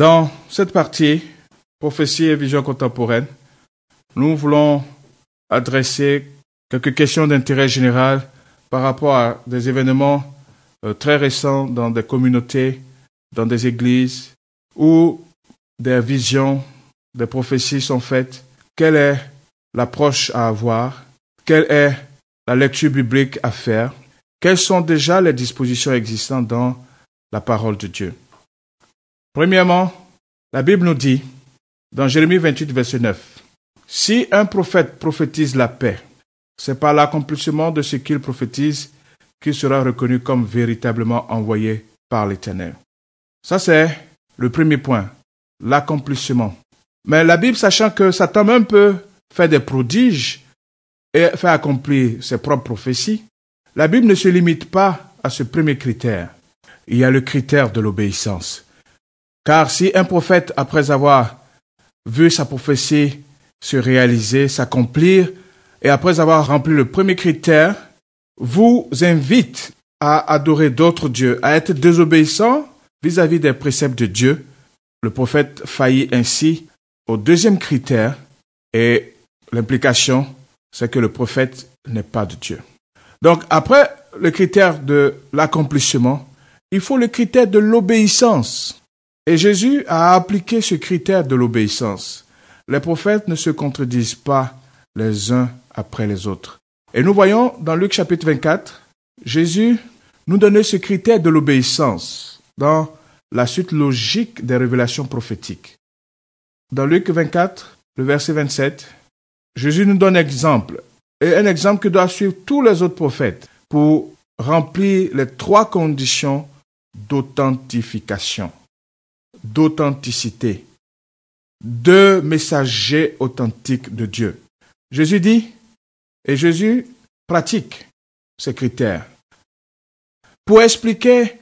Dans cette partie, prophétie et vision contemporaine, nous voulons adresser quelques questions d'intérêt général par rapport à des événements très récents dans des communautés, dans des églises, où des visions, des prophéties sont faites. Quelle est l'approche à avoir? Quelle est la lecture biblique à faire? Quelles sont déjà les dispositions existantes dans la parole de Dieu? Premièrement, la Bible nous dit, dans Jérémie 28, verset 9, « Si un prophète prophétise la paix, c'est par l'accomplissement de ce qu'il prophétise qu'il sera reconnu comme véritablement envoyé par l'Éternel. » Ça, c'est le premier point, l'accomplissement. Mais la Bible, sachant que Satan même peut faire des prodiges et faire accomplir ses propres prophéties, la Bible ne se limite pas à ce premier critère. Il y a le critère de l'obéissance. Car si un prophète, après avoir vu sa prophétie se réaliser, s'accomplir, et après avoir rempli le premier critère, vous invite à adorer d'autres dieux, à être désobéissant vis-à-vis des préceptes de Dieu, le prophète faillit ainsi au deuxième critère, et l'implication, c'est que le prophète n'est pas de Dieu. Donc, après le critère de l'accomplissement, il faut le critère de l'obéissance. Et Jésus a appliqué ce critère de l'obéissance. Les prophètes ne se contredisent pas les uns après les autres. Et nous voyons dans Luc chapitre 24, Jésus nous donnait ce critère de l'obéissance dans la suite logique des révélations prophétiques. Dans Luc 24, le verset 27, Jésus nous donne un exemple que doivent suivre tous les autres prophètes pour remplir les trois conditions d'authentification, d'authenticité, de messagers authentiques de Dieu. Jésus dit, et Jésus pratique ces critères pour expliquer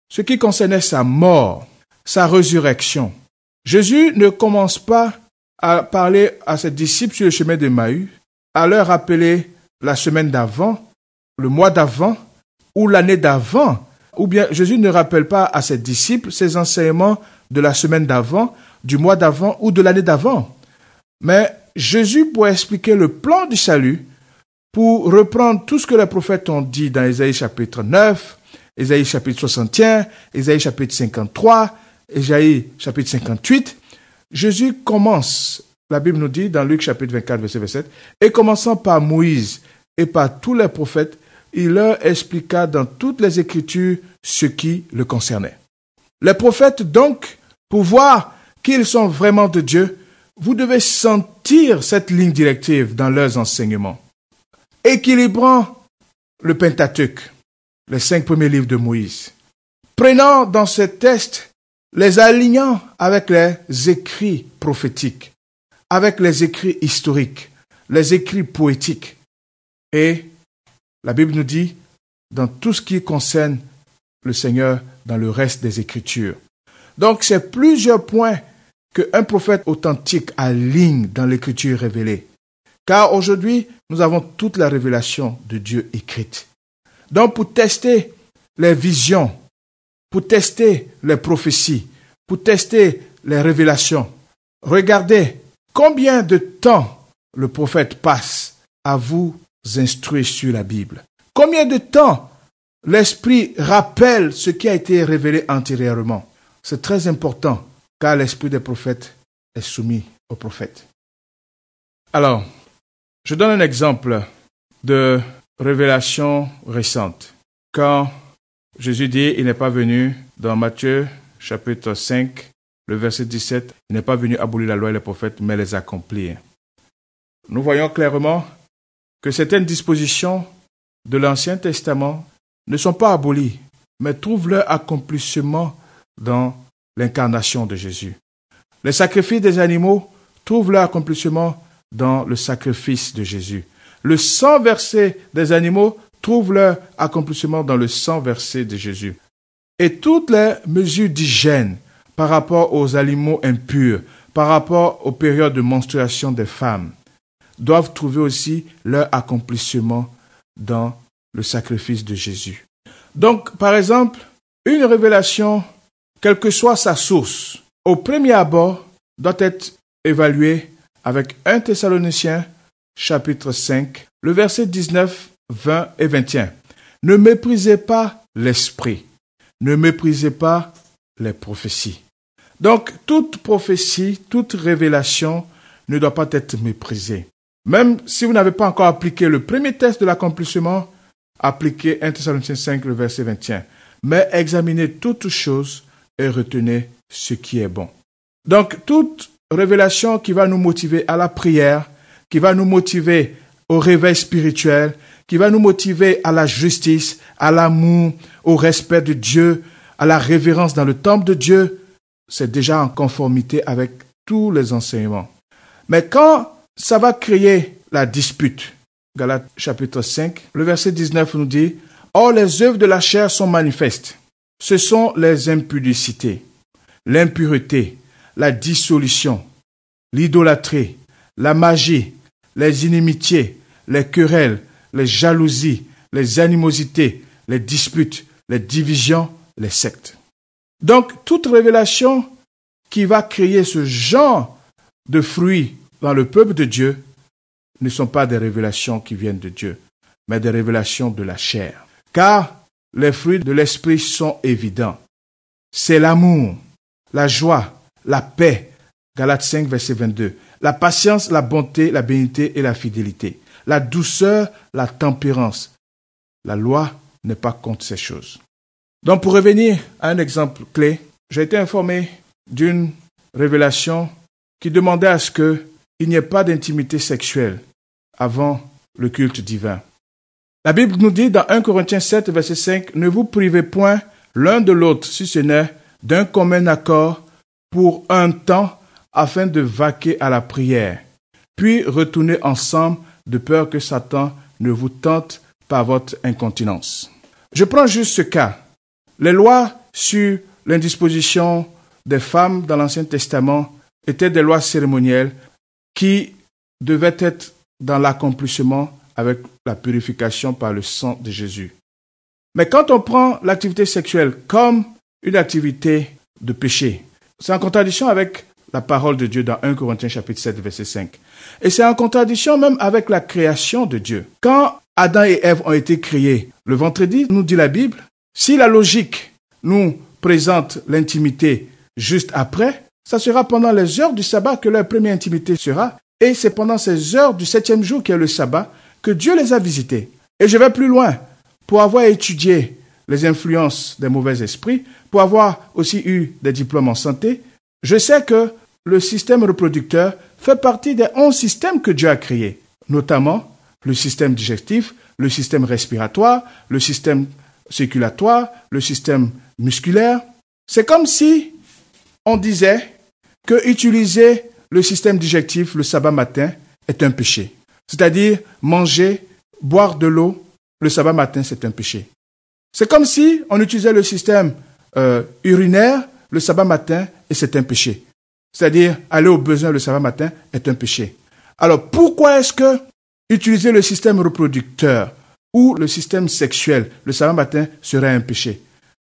ce qui concernait sa mort, sa résurrection. Jésus ne commence pas à parler à ses disciples sur le chemin d'Emmaüs, à leur rappeler la semaine d'avant, le mois d'avant ou l'année d'avant. Ou bien Jésus ne rappelle pas à ses disciples ses enseignements de la semaine d'avant, du mois d'avant ou de l'année d'avant. Mais Jésus, pour expliquer le plan du salut, pour reprendre tout ce que les prophètes ont dit dans Ésaïe chapitre 9, Ésaïe chapitre 61, Ésaïe chapitre 53, Ésaïe chapitre 58, Jésus commence, la Bible nous dit dans Luc chapitre 24, verset 27, et commençant par Moïse et par tous les prophètes, il leur expliqua dans toutes les Écritures ce qui le concernait. Les prophètes, donc, pour voir qu'ils sont vraiment de Dieu, vous devez sentir cette ligne directive dans leurs enseignements. Équilibrant le Pentateuque, les 5 premiers livres de Moïse. Prenant dans ce texte, les alignant avec les écrits prophétiques, avec les écrits historiques, les écrits poétiques. Et la Bible nous dit, dans tout ce qui concerne le Seigneur, dans le reste des Écritures. Donc, c'est plusieurs points qu'un prophète authentique aligne dans l'Écriture révélée. Car aujourd'hui, nous avons toute la révélation de Dieu écrite. Donc, pour tester les visions, pour tester les prophéties, pour tester les révélations, regardez combien de temps le prophète passe à vous instruire sur la Bible. Combien de temps l'Esprit rappelle ce qui a été révélé antérieurement. C'est très important, car l'Esprit des prophètes est soumis aux prophètes. Alors, je donne un exemple de révélation récente. Quand Jésus dit, il n'est pas venu, dans Matthieu chapitre 5, le verset 17, il n'est pas venu abolir la loi et les prophètes, mais les accomplir. Nous voyons clairement que certaines dispositions de l'Ancien Testament ne sont pas abolies, mais trouvent leur accomplissement dans l'incarnation de Jésus. Les sacrifices des animaux trouvent leur accomplissement dans le sacrifice de Jésus. Le sang versé des animaux trouve leur accomplissement dans le sang versé de Jésus. Et toutes les mesures d'hygiène par rapport aux animaux impurs, par rapport aux périodes de menstruation des femmes, doivent trouver aussi leur accomplissement dans le sacrifice de Jésus. Donc, par exemple, une révélation, quelle que soit sa source, au premier abord, doit être évalué avec 1 Thessaloniciens, chapitre 5, le verset 19, 20 et 21. Ne méprisez pas l'esprit, ne méprisez pas les prophéties. Donc, toute prophétie, toute révélation ne doit pas être méprisée. Même si vous n'avez pas encore appliqué le premier test de l'accomplissement, appliquez 1 Thessaloniciens 5, le verset 21. Mais examinez toutes choses et retenez ce qui est bon. Donc, toute révélation qui va nous motiver à la prière, qui va nous motiver au réveil spirituel, qui va nous motiver à la justice, à l'amour, au respect de Dieu, à la révérence dans le temple de Dieu, c'est déjà en conformité avec tous les enseignements. Mais quand ça va créer la dispute, Galates chapitre 5, le verset 19 nous dit « Or les œuvres de la chair sont manifestes. Ce sont les impudicités, l'impureté, la dissolution, l'idolâtrie, la magie, les inimitiés, les querelles, les jalousies, les animosités, les disputes, les divisions, les sectes. » Donc, toute révélation qui va créer ce genre de fruits dans le peuple de Dieu ne sont pas des révélations qui viennent de Dieu, mais des révélations de la chair. Car les fruits de l'esprit sont évidents. C'est l'amour, la joie, la paix, Galates 5, verset 22, la patience, la bonté, la bénignité et la fidélité, la douceur, la tempérance. La loi n'est pas contre ces choses. Donc, pour revenir à un exemple clé, j'ai été informé d'une révélation qui demandait à ce qu'il n'y ait pas d'intimité sexuelle avant le culte divin. La Bible nous dit dans 1 Corinthiens 7, verset 5, « Ne vous privez point l'un de l'autre, si ce n'est d'un commun accord, pour un temps, afin de vaquer à la prière, puis retournez ensemble de peur que Satan ne vous tente par votre incontinence. » Je prends juste ce cas. Les lois sur l'indisposition des femmes dans l'Ancien Testament étaient des lois cérémonielles qui devaient être dans l'accomplissement avec la purification par le sang de Jésus. Mais quand on prend l'activité sexuelle comme une activité de péché, c'est en contradiction avec la parole de Dieu dans 1 Corinthiens chapitre 7, verset 5. Et c'est en contradiction même avec la création de Dieu. Quand Adam et Ève ont été créés le vendredi, nous dit la Bible, si la logique nous présente l'intimité juste après, ça sera pendant les heures du sabbat que leur première intimité sera, et c'est pendant ces heures du 7e jour qui est le sabbat que Dieu les a visités. Et je vais plus loin, pour avoir étudié les influences des mauvais esprits, pour avoir aussi eu des diplômes en santé, je sais que le système reproducteur fait partie des 11 systèmes que Dieu a créés, notamment le système digestif, le système respiratoire, le système circulatoire, le système musculaire. C'est comme si on disait que utiliser le système digestif le sabbat matin est un péché. C'est-à-dire manger, boire de l'eau le sabbat matin, c'est un péché. C'est comme si on utilisait le système urinaire le sabbat matin et c'est un péché. C'est-à-dire aller au besoin le sabbat matin est un péché. Alors pourquoi est-ce que utiliser le système reproducteur ou le système sexuel le sabbat matin serait un péché?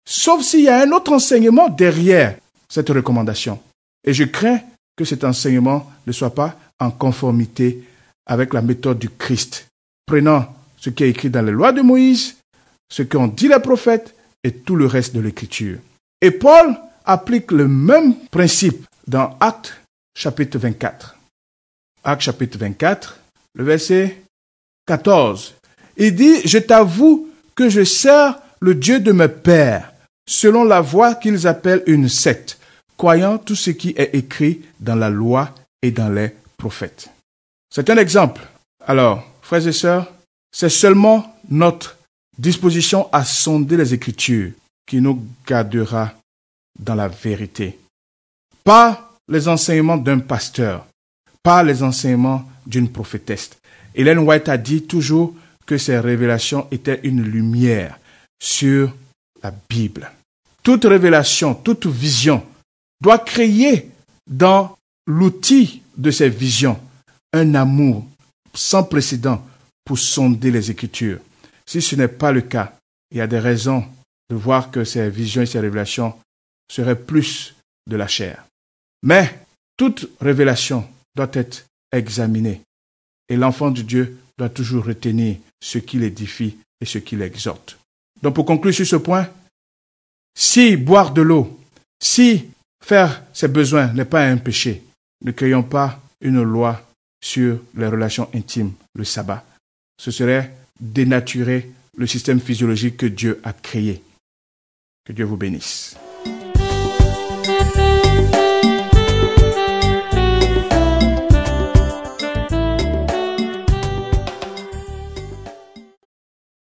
Sauf s'il y a un autre enseignement derrière cette recommandation. Et je crains que cet enseignement ne soit pas en conformité avec la méthode du Christ, prenant ce qui est écrit dans les lois de Moïse, ce qu'ont dit les prophètes et tout le reste de l'Écriture. Et Paul applique le même principe dans Actes chapitre 24. Actes chapitre 24, le verset 14. Il dit « Je t'avoue que je sers le Dieu de mes pères, selon la voie qu'ils appellent une secte, croyant tout ce qui est écrit dans la loi et dans les prophètes. » C'est un exemple. Alors, frères et sœurs, c'est seulement notre disposition à sonder les Écritures qui nous gardera dans la vérité. Pas les enseignements d'un pasteur, pas les enseignements d'une prophétesse. Ellen White a dit toujours que ces révélations étaient une lumière sur la Bible. Toute révélation, toute vision doit créer dans l'outil de ces visions un amour sans précédent pour sonder les Écritures. Si ce n'est pas le cas, il y a des raisons de voir que ces visions et ces révélations seraient plus de la chair. Mais toute révélation doit être examinée. Et l'enfant de Dieu doit toujours retenir ce qui l'édifie et ce qui l'exhorte. Donc pour conclure sur ce point, si boire de l'eau, si faire ses besoins n'est pas un péché, ne créons pas une loi sur les relations intimes, le sabbat. Ce serait dénaturer le système physiologique que Dieu a créé. Que Dieu vous bénisse.